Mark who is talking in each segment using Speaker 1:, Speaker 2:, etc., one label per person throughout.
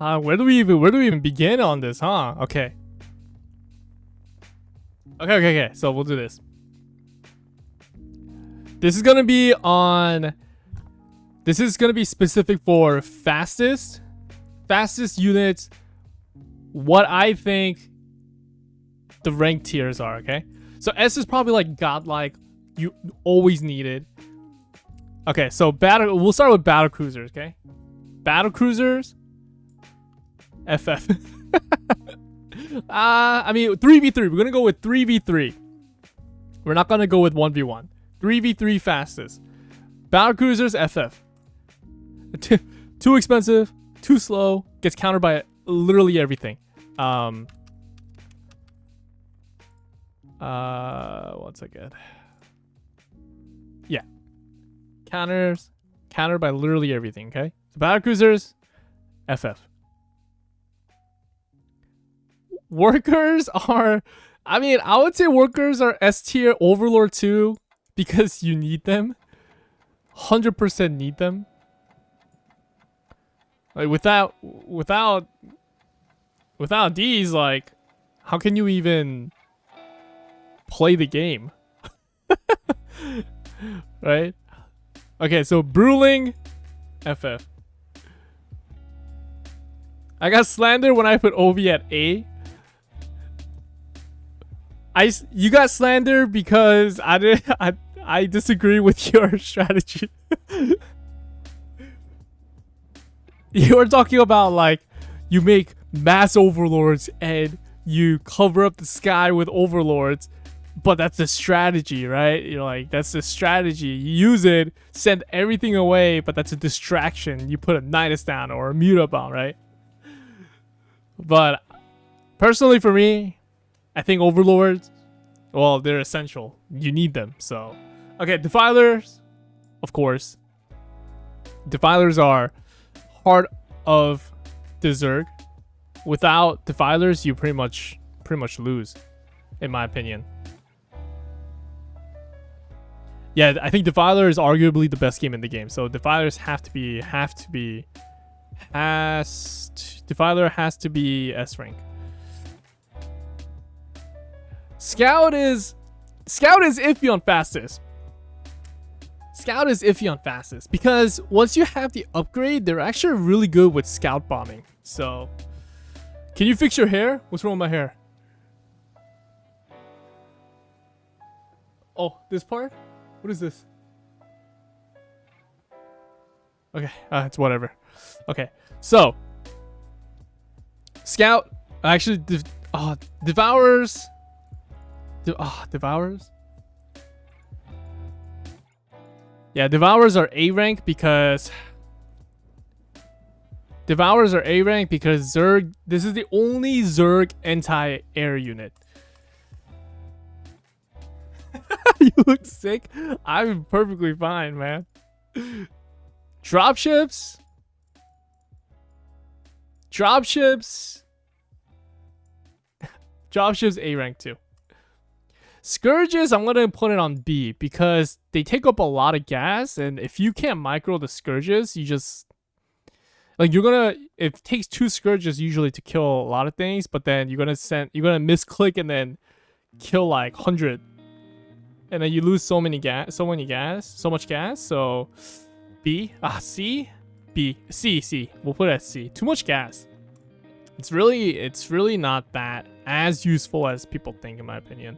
Speaker 1: Where do we even begin on this, huh? Okay. Okay. So we'll do this. This is gonna be specific for fastest units. What I think the rank tiers are, okay? So S is probably like godlike, you always need it. Okay, so we'll start with battlecruisers, okay? Battlecruisers, FF. I mean 3v3. We're gonna go with 3v3. We're not gonna go with 1v1. 3v3 fastest. Battlecruisers, FF. Too expensive, too slow, gets countered by literally everything. One second. Yeah. Countered by literally everything, okay? So battlecruisers, FF. Workers are, I mean, I would say workers are S tier, overlord too, because you need them. 100% need them. Like without these, like, how can you even play the game? Right? Okay, so Bruling, FF. I got slandered when I put OV at A. You got slandered because I disagree with your strategy. You were talking about like you make mass overlords and you cover up the sky with overlords, but that's the strategy, right? You're like, that's the strategy. You use it, send everything away, but that's a distraction. You put a Nidus down or a mute-up on, right? But personally for me, I think overlords, well, they're essential. You need them, so. Okay, Defilers, of course. Defilers are part of the Zerg. Without Defilers, you pretty much lose, in my opinion. Yeah, I think Defiler is arguably the best game in the game. So Defilers Defiler has to be S rank. Scout is iffy on fastest. Scout is iffy on fastest because once you have the upgrade, they're actually really good with scout bombing. So, can you fix your hair? What's wrong with my hair? Oh, this part? What is this? Okay, it's whatever. Okay, so Scout actually Devours. Devours. Yeah, Devours are A rank because Zerg. This is the only Zerg anti-air unit. You look sick. I'm perfectly fine, man. Dropships. Dropships A rank too. Scourges, I'm gonna put it on B because they take up a lot of gas, and if you can't micro the Scourges, you just like it takes 2 Scourges usually to kill a lot of things, but then you're gonna misclick and then kill like 100. And then you lose so much gas. So B, C, B, C. We'll put it at C. Too much gas. It's really not that as useful as people think, in my opinion.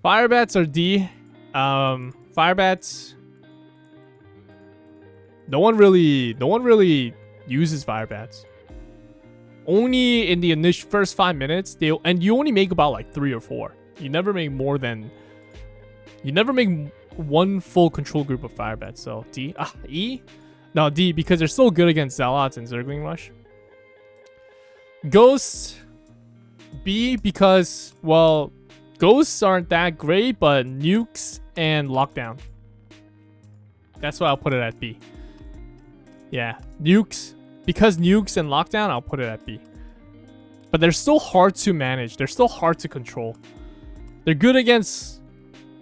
Speaker 1: Firebats are D. Firebats. No one really uses firebats. Only in the initial first 5 minutes. And you only make about like 3 or 4. You never make more than. You never make one full control group of firebats. So D. E? No, D, because they're so good against Zealots and Zergling Rush. Ghosts. B, because, well, ghosts aren't that great, but nukes and lockdown. That's why I'll put it at B. Yeah, nukes. Because nukes and lockdown, I'll put it at B. But they're still hard to manage. They're still hard to control. They're good against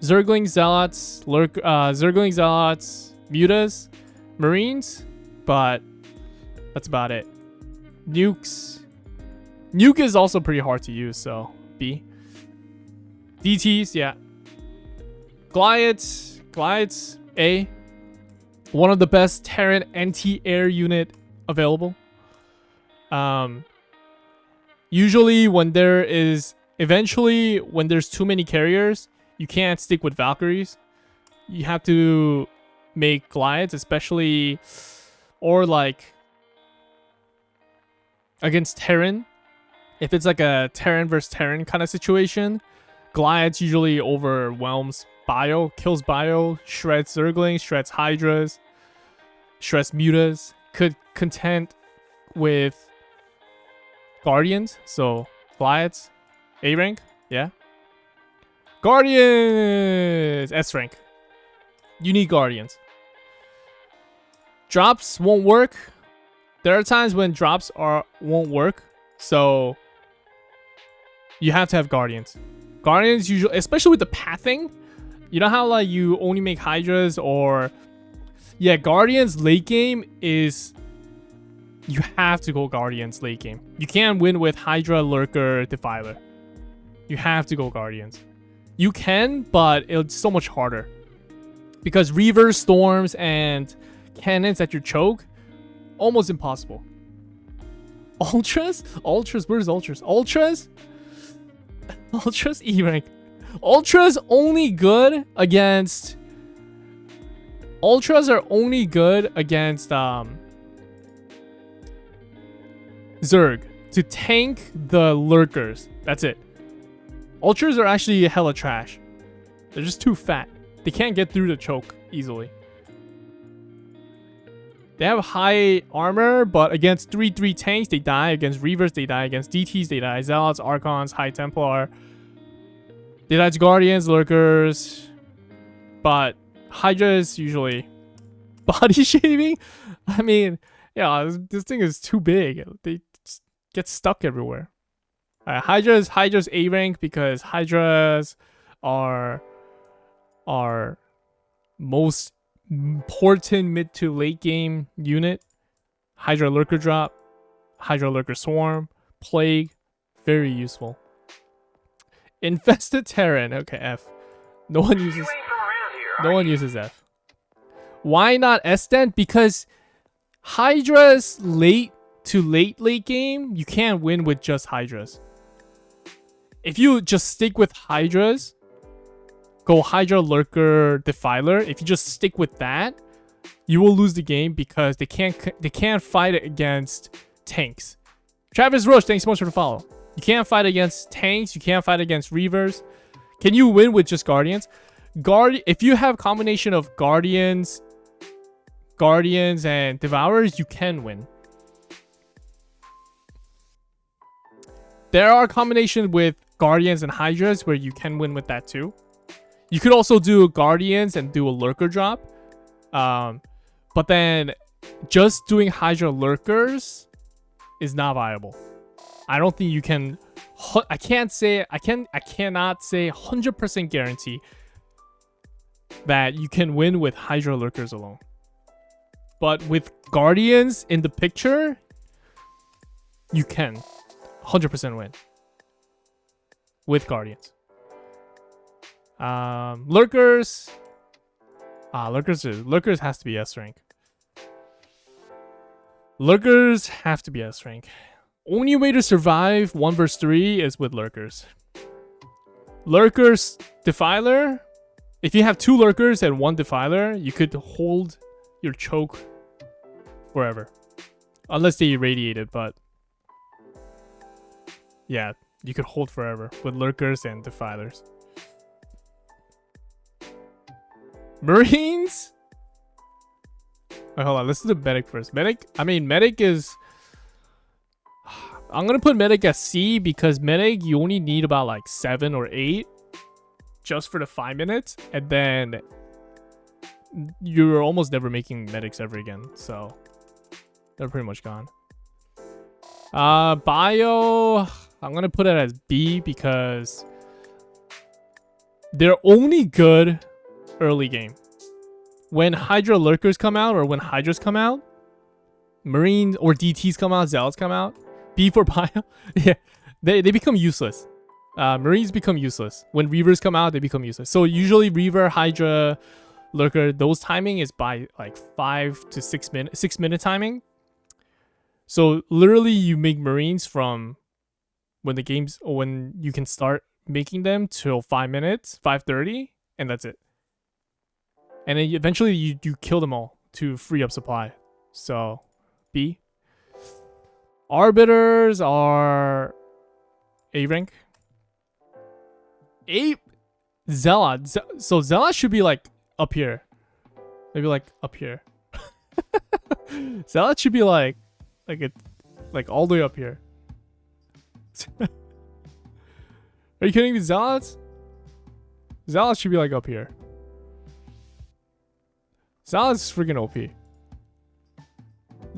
Speaker 1: Zergling, Zealots, Zergling, Zealots, Mutas, Marines, but that's about it. Nukes. Nuke is also pretty hard to use, so B. DTs, yeah. Goliaths. Goliaths, A. One of the best Terran anti-air unit available. Usually when there's too many carriers, you can't stick with Valkyries. You have to make Goliaths, especially, or like against Terran. If it's like a Terran versus Terran kind of situation, Goliaths usually overwhelms Bio, kills Bio, shreds Zerglings, shreds Hydras, shreds Mutas. Could contend with Guardians, so Goliaths, A rank, yeah. Guardians, S rank. You need Guardians. Drops won't work. There are times when drops won't work, so you have to have Guardians. Guardians usually, especially with the pathing, you know how like you only make Hydras or yeah, Guardians late game is you have to go Guardians late game. You can't win with Hydra, Lurker, Defiler. You have to go Guardians. You can, but it's so much harder because Reavers, Storms, and cannons at your choke, almost impossible. Ultras? Ultras? Where's Ultras? Ultras? Ultras E rank. Ultras only good against. Ultras are only good against Zerg to tank the Lurkers. That's it. Ultras are actually hella trash. They're just too fat. They can't get through the choke easily. They have high armor, but against 3/3 tanks, they die. Against Reavers, they die. Against DTs, they die. Zealots, Archons, High Templar. They die to Guardians, Lurkers. But Hydra is usually body shaving. I mean, yeah, this thing is too big. They just get stuck everywhere. Hydra's A rank because Hydras are most important mid to late game unit. Hydra Lurker drop, Hydra Lurker swarm, plague, very useful. Infested Terran, okay, F. No one uses F. Why not S then? Because Hydra's late game, you can't win with just Hydras. If you just stick with Hydras, go Hydra, Lurker, Defiler. If you just stick with that, you will lose the game because they can't fight against tanks. Travis Roche, thanks so much for the follow. You can't fight against tanks. You can't fight against Reavers. Can you win with just Guardians? If you have combination of Guardians and Devourers, you can win. There are combinations with Guardians and Hydras where you can win with that too. You could also do Guardians and do a Lurker drop. But then just doing Hydra Lurkers is not viable. I don't think you can. I cannot say 100% guarantee that you can win with Hydra Lurkers alone. But with Guardians in the picture, you can 100% win with Guardians. Lurkers. Lurkers has to be S rank. Lurkers have to be S rank. Only way to survive 1 vs 3 is with Lurkers. Lurkers Defiler. If you have 2 Lurkers and 1 Defiler, you could hold your choke forever. Unless they irradiate it, but yeah, you could hold forever with Lurkers and Defilers. Marines? Wait, hold on, let's do the medic first. Medic is... I'm gonna put medic as C because medic, you only need about like 7 or 8 just for the 5 minutes, and then you're almost never making medics ever again, so they're pretty much gone. Bio, I'm gonna put it as B because they're only good early game. When Hydra Lurkers come out or when Hydras come out, Marines or DTs come out, Zealots come out. B for bio. Yeah, they become useless. Marines become useless. When Reavers come out, they become useless. So usually Reaver, Hydra, Lurker, those timing is by like 5 to 6 minutes, 6-minute timing. So literally you make Marines from when the game's, or when you can start making them till 5 minutes, 5:30, and that's it. And then eventually you kill them all to free up supply. So B. Arbiters are A rank. A. Zealot. So Zealot should be like up here. Maybe like up here. Zealot should be like all the way up here. Are you kidding me? Zealots? Zealots should be like up here. Zealots is freaking OP.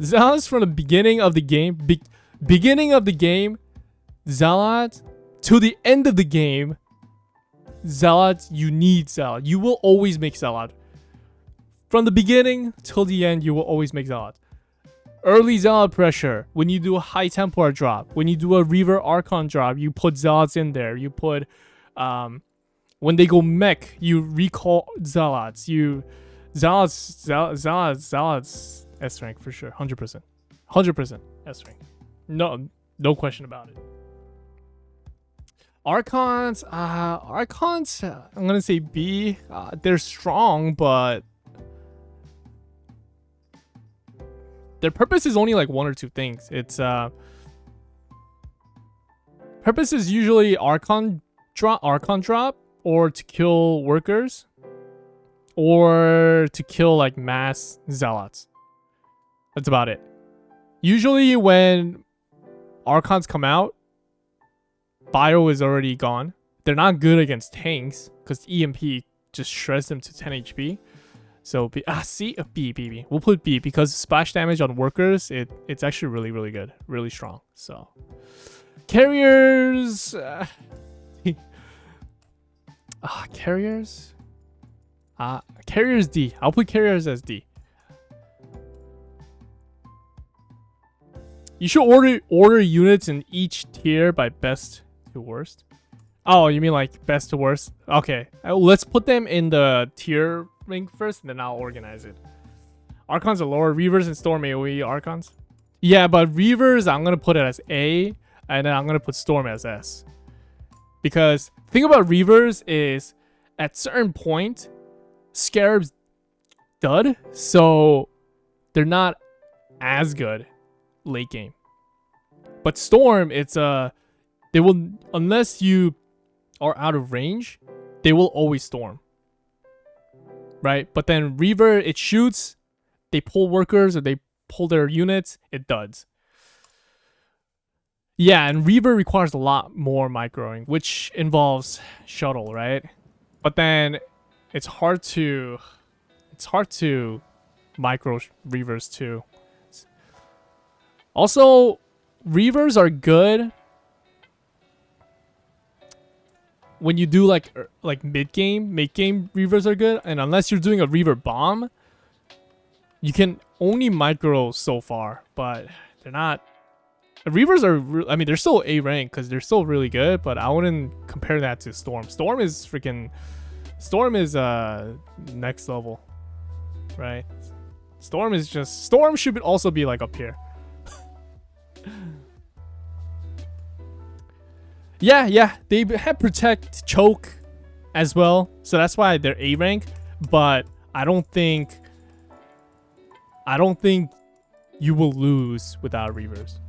Speaker 1: Zealots from the beginning of the game, beginning of the game, Zealot to the end of the game. Zealot, you need Zealot. You will always make Zealot. From the beginning till the end, you will always make Zealot. Early Zealot pressure. When you do a high Templar drop, when you do a Reaver Archon drop, you put Zealots in there. You put, when they go mech, you recall Zealots. Zealots, S rank for sure. 100%. 100% S rank. No question about it. Archons, I'm gonna say B. They're strong, but their purpose is only like 1 or 2 things. It's purpose is usually Archon drop, or to kill workers, or to kill like mass Zealots. That's about it. Usually when Archons come out, bio is already gone. They're not good against tanks because EMP just shreds them to 10 HP. So B. B. We'll put B because splash damage on workers, it's actually really, really good. Really strong. So carriers. Carriers. Carriers D. I'll put carriers as D. You should order units in each tier by best to worst. Oh, you mean like best to worst? Okay, let's put them in the tier rank first, and then I'll organize it. Archons are lower. Reavers and Storm AoE Archons. Yeah, but Reavers, I'm gonna put it as A, and then I'm gonna put Storm as S. Because the thing about Reavers is, at certain point, Scarab's dud, so they're not as good late game. But Storm, it's they will, unless you are out of range, they will always Storm. Right? But then Reaver, it shoots, they pull workers, or they pull their units, it duds. Yeah, and Reaver requires a lot more microing, which involves shuttle, right? But then it's hard to micro Reavers too. Also, Reavers are good when you do like mid game Reavers are good, and unless you're doing a Reaver bomb, you can only micro so far, but they're not. Reavers are, I mean, they're still A rank because they're still really good, but I wouldn't compare that to Storm. Storm is next level, right? Storm should also be like up here. Yeah, they have protect, choke as well, so that's why they're A rank. But I don't think you will lose without Reavers,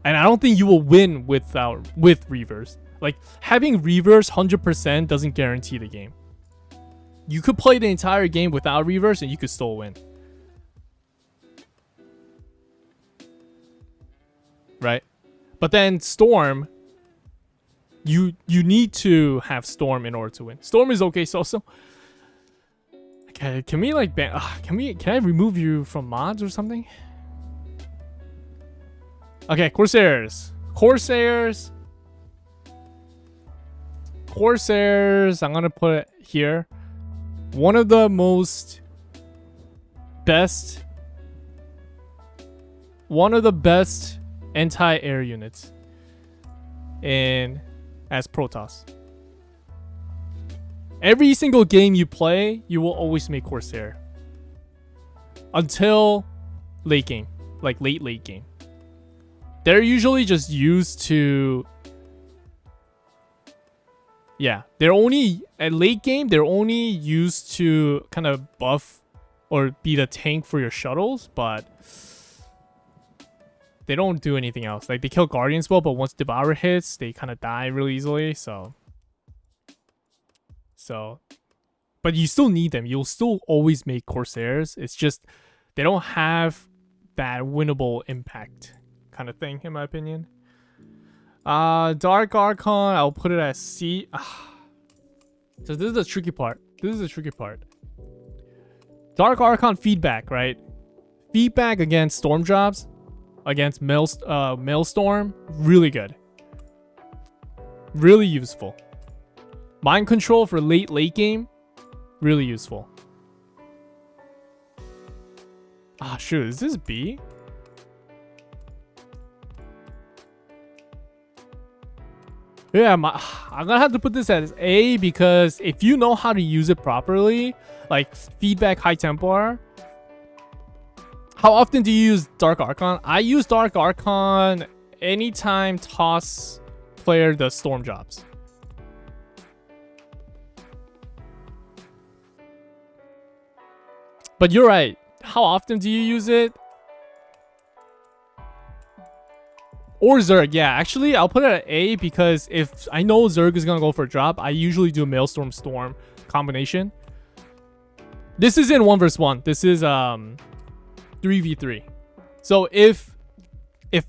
Speaker 1: and I don't think you will win with Reavers. Like, having Reavers 100% doesn't guarantee the game. You could play the entire game without Reavers and you could still win. Right? But then Storm, you need to have Storm in order to win. Storm is okay so. Okay, can we like ban? Can I remove you from mods or something? Okay, Corsairs. I'm gonna put it here. One of the most best one of the best anti-air units in as Protoss. Every single game you play, you will always make Corsair. Until late game. Like late game. They're usually just used to... Yeah, they're only... At late game, they're only used to kind of buff or be the tank for your shuttles, but... They don't do anything else. Like, they kill Guardians well, but once Devourer hits, they kind of die really easily, so... But you still need them. You'll still always make Corsairs. It's just they don't have that winnable impact kind of thing, in my opinion. Dark Archon, I'll put it as C. So this is the tricky part. Dark Archon feedback, right? Feedback against Storm Drops, against Maelstrom, really good. Really useful. Mind control for late game, really useful. Shoot, is this B? Yeah, I'm gonna have to put this as A because if you know how to use it properly, like feedback high templar. How often do you use Dark Archon? I use Dark Archon anytime Toss player does Storm Drops. But you're right. How often do you use it? Or Zerg, yeah. Actually, I'll put it at A because if I know Zerg is gonna go for a drop, I usually do a Maelstrom Storm combination. This is in 1v1. This is 3v3. So if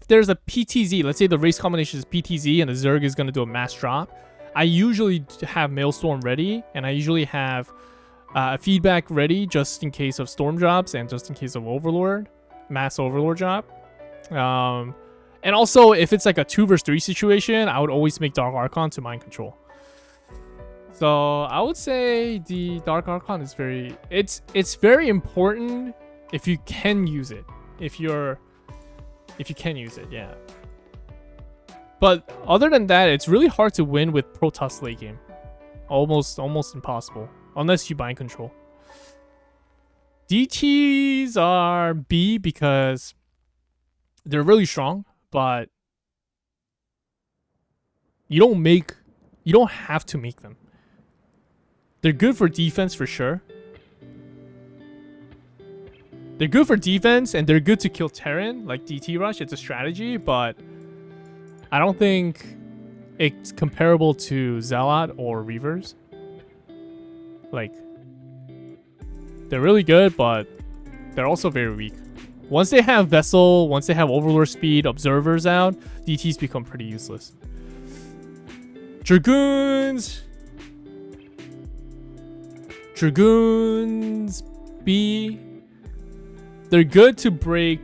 Speaker 1: there's a PTZ, let's say the race combination is PTZ and the Zerg is gonna do a mass drop, I usually have Maelstrom ready, and I usually have feedback ready just in case of storm drops and just in case of overlord, mass overlord drop. And also if it's like a 2 versus 3 situation, I would always make Dark Archon to mind control. So I would say the Dark Archon is it's very important if you can use it. If you can use it, yeah. But other than that, it's really hard to win with Protoss late game. Almost impossible. Unless you bind control. DTs are B because they're really strong, but you don't have to make them. They're good for defense for sure. They're good for defense and they're good to kill Terran, like DT rush. It's a strategy, but I don't think it's comparable to Zealot or Reavers. Like, they're really good, but they're also very weak. Once they have Vessel, once they have Overlord speed, Observers out, DTs become pretty useless. Dragoons B. They're good to break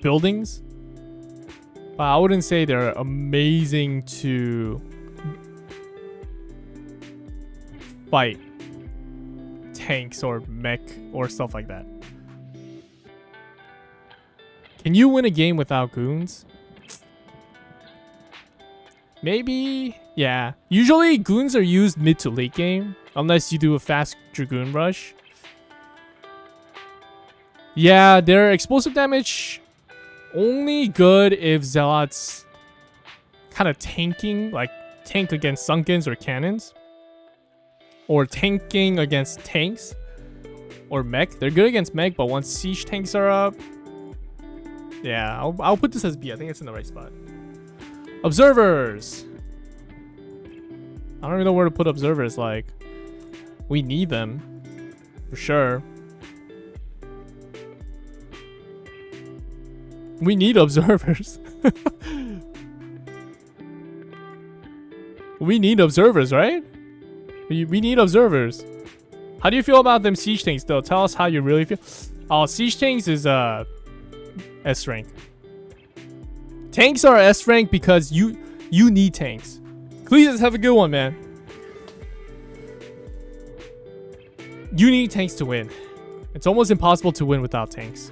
Speaker 1: buildings, but I wouldn't say they're amazing to fight tanks or mech or stuff like that. Can you win a game without goons? Maybe, yeah. Usually goons are used mid to late game unless you do a fast dragoon rush. Yeah, their explosive damage only good if Zealots kind of tanking, like tank against Sunkens or cannons. Or tanking against tanks or mech. They're good against mech, but once siege tanks are up, yeah, I'll put this as B. I think it's in the right spot. Observers. I don't even know where to put observers. Like, we need them for sure. We need observers. We need observers, right? We need observers. How do you feel about them siege tanks though? Tell us how you really feel. Oh, siege tanks is S rank. Tanks are S rank because you need tanks. Please have a good one, man. You need tanks to win. It's almost impossible to win without tanks.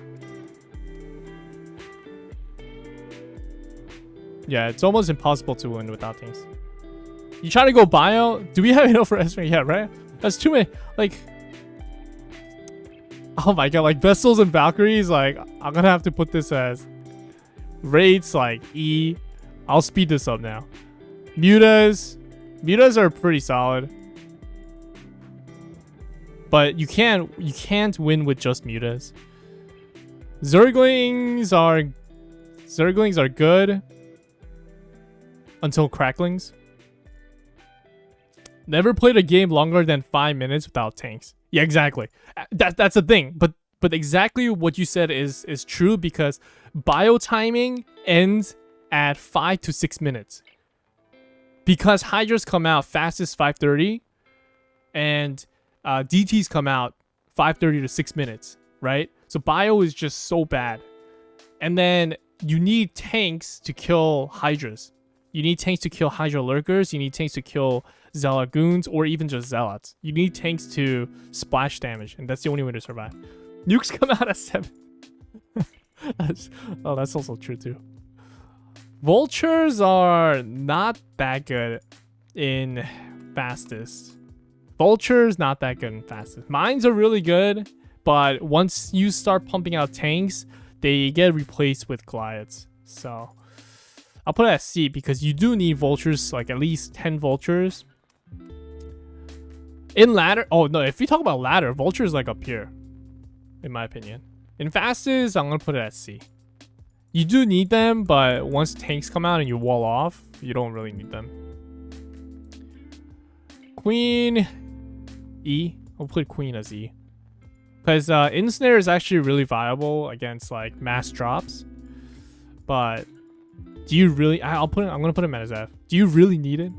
Speaker 1: Yeah, it's almost impossible to win without things. You try to go bio? Do we have enough for S-rank? Yeah, right? That's too many. Like, oh my god, like Vestals and Valkyries, like, I'm gonna have to put this as rates like E. I'll speed this up now. Mutas are pretty solid. But you can't win with just mutas. Zerglings are good until cracklings. Never played a game longer than 5 minutes without tanks. Yeah, exactly. That's the thing. But exactly what you said is true, because bio timing ends at 5 to 6 minutes. Because Hydras come out fastest 5:30 and DTs come out 5:30 to 6 minutes, right? So bio is just so bad. And then you need tanks to kill Hydras. You need tanks to kill Hydra Lurkers. You need tanks to kill dragoons or even just Zealots. You need tanks to splash damage, and that's the only way to survive. Nukes come out at 7. That's also true too. Vultures are not that good in fastest. Vultures not that good in fastest. Mines are really good, but once you start pumping out tanks, they get replaced with goliaths. So I'll put it at C, because you do need vultures, like at least 10 vultures. In ladder, oh no, if you talk about ladder, vultures like up here, in my opinion. In fastest, I'm gonna put it at C. You do need them, but once tanks come out and you wall off, you don't really need them. Queen, E. I'll put Queen as E. Because Ensnare is actually really viable against like mass drops. But do you really? I'm gonna put him as F. Do you really need it?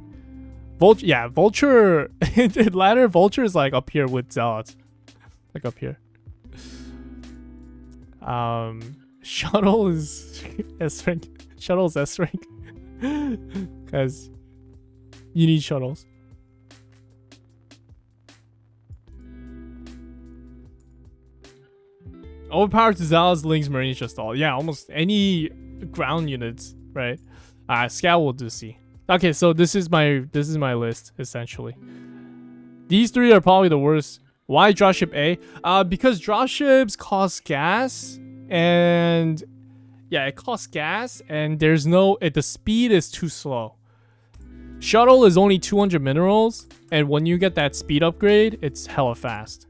Speaker 1: Vulture, yeah, Vulture. Ladder Vulture is like up here with Zealots, like up here. Shuttle is S rank. Shuttle's S rank. Because you need shuttles. Overpowered to Zealots, Lynx, Marines, just all. Yeah, almost any ground units, right? Scout will do C. Okay, so this is my list essentially. These three are probably the worst. Why dropship A? Because dropships cost gas, and yeah, it costs gas, and there's no the speed is too slow. Shuttle is only 200 minerals, and when you get that speed upgrade, it's hella fast.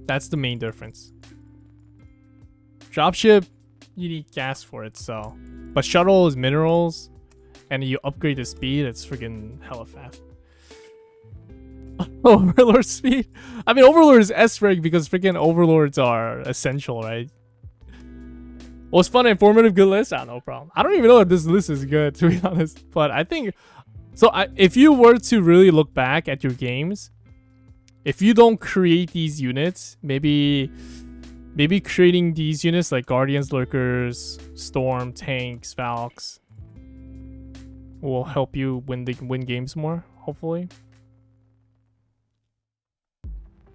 Speaker 1: That's the main difference. Dropship, you need gas for it, so. But shuttle is minerals, and you upgrade the speed, it's freaking hella fast. Overlord speed? I mean, Overlord is S-rank because freaking Overlords are essential, right? Well, it's fun, informative, good list? No problem. I don't even know if this list is good, to be honest. But I think... So, if you were to really look back at your games, if you don't create these units, maybe creating these units like Guardians, Lurkers, Storm, Tanks, Valks will help you win games more, hopefully.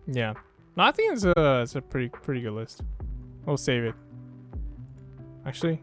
Speaker 1: Yeah. No, I think it's a pretty good list. We'll save it. Actually,